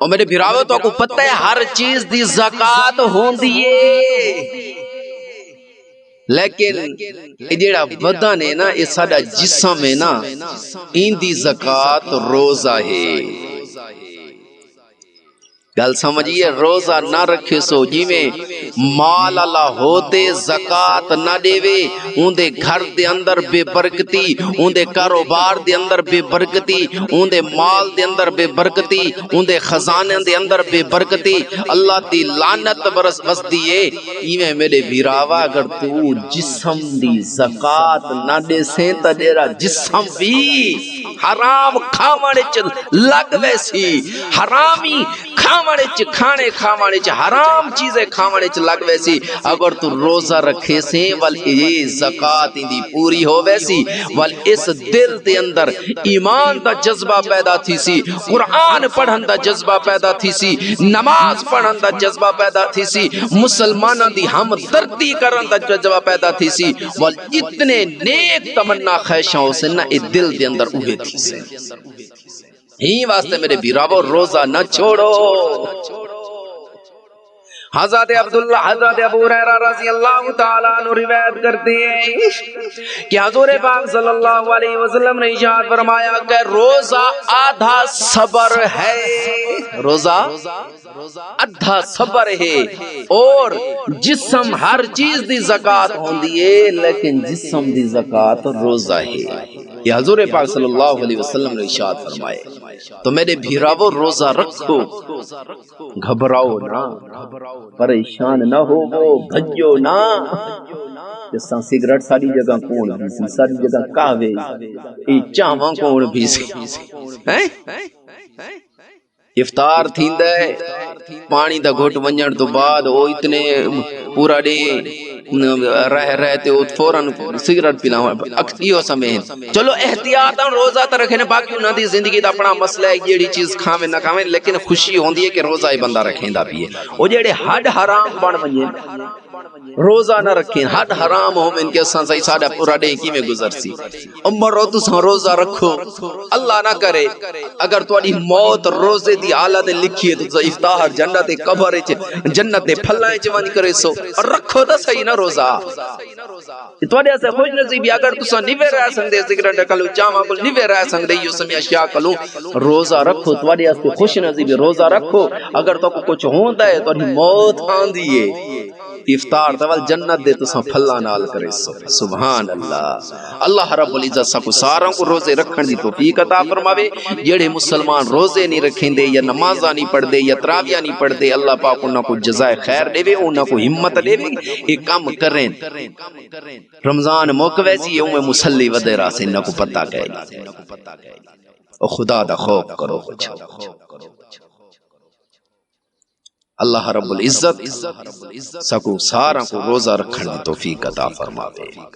اور میرے بھراوو تو کو پتہ ہے ہر چیز دی زکات ہوندی ہے، لیکن یہ جڑا بدن ہے نا، یہ ساڈا جسم ہے نا، این دی زکات روزہ ہے۔ گل سمجھیے، روزہ نہ رکھے سو جیویں مال اللہ ہوتے زکات نہ دیوے، اون دے گھر دے اندر بے برکتی، اون دے کاروبار دے اندر بے برکتی، اون دے مال دے اندر بے برکتی، اون دے خزانے دے اندر بے برکتی، اللہ دی لعنت برس بس دیئے۔ ایویں میرے بھراوا اگر تو جسم دی زکات نہ دے سیں تا تیرا جسم بھی حرام کھاونے چ لگ ویسی، حرامی کھاونے چ کھانے کھاونے چ حرام چیزیں کھاونے چ لگ ویسی۔ اگر تو روزہ رکھے سے ول یہ زکات دی پوری ہو ویسی، ول اس دل دے اندر ایمان دا جذبہ پیدا تھی سی، قرآن پڑھن دا جذبہ پیدا تھی سی، نماز پڑھن دا جذبہ پیدا تھی سی، مسلمانوں دی ہمدردی کرن دا جذبہ پیدا تھی سی، ول اتنے نیک تمنا خواہشاں ہو سے نہ دل دے اندر اوہے تھی سی۔ ہی واسطے میرے بیراو روزہ نہ چھوڑو۔ حضرت عبداللہ حضرت ابو ہریرہ رضی اللہ تعالیٰ عنہ روایت کرتے ہیں کہ حضور پاک صلی اللہ علیہ وسلم نے ارشاد فرمایا کہ روزہ آدھا صبر ہے، روزہ آدھا صبر ہے، اور جسم ہر چیز دی زکات ہوندی ہے، لیکن جسم دی زکات روزہ ہے۔ یہ حضور پاک صلی اللہ علیہ وسلم نے ارشاد فرمائے۔ تو میرے بھیراو روزہ رکھو، گھبراؤ نہ، پریشان نہ ہو، بھجو نہ۔ جساں سگریٹ ساری جگہ کون بھی سی، ساری جگہ کاوے ای چاواں کون بھی سی، افطار تھیندا ہے، پانی دا گھٹ ونجن تو بعد وہ اتنے پورا ڈے رہ تے فوراً سگریٹ پینا اکھیو سمیں۔ چلو احتیاط روزہ تے رکھنے، باقی انہاں دی زندگی دا اپنا مسئلہ ہے، جیڑی چیز کھاویں نہ کھاویں، لیکن خوشی ہوندی ہے کہ روزہ ہی بندہ رکھیندا بھی ہے۔ او جڑے ہڈ حرام بن ونجے روزہ نہ رکھیں، حد حرام ہو ان کے سان صحیح ساڈا پورا ڈے کی میں گزر سی۔ عمر تساں روزہ رکھو، اللہ نہ کرے اگر تہاڈی موت روزے دی حالت لکھی ہے تو افطار جنت قبر وچ جنت دے پھلاں وچ ون کرے سو، رکھو تے صحیح نہ روزہ۔ تہاڈے اسے خوش نصیبی اگر تساں نیوے رہ سکدے، سگریٹ کلو چاواں کول نیوے رہ سکدے، یو سمی اشیاء کلو روزہ رکھو، تہاڈے اسے خوش نصیبی روزہ رکھو۔ اگر تو کچھ ہوندا ہے، تہاڈی موت آندی ہے، افطار تول جنت دے تساں پھلا نال کرے سو۔ سبحان اللہ۔ اللہ رب العزت سب ساروں کو روزے رکھن دی توفیق عطا فرماوے۔ جڑے مسلمان روزے نہیں رکھیں دے یا نمازاں نہیں پڑھ دے یا تراویح نہیں پڑھ دے، اللہ پاک انہاں کو جزائے خیر دے، انہاں کو ہمت دے، یہ کام کریں۔ رمضان موقع ویسی ہے، مسلی ودے راسے انہاں کو پتہ کہے او خدا دا خوف کرو کچھ۔ اللہ رب العزت سکو سارا کو روزہ رکھنے توفیق عطا فرماوے۔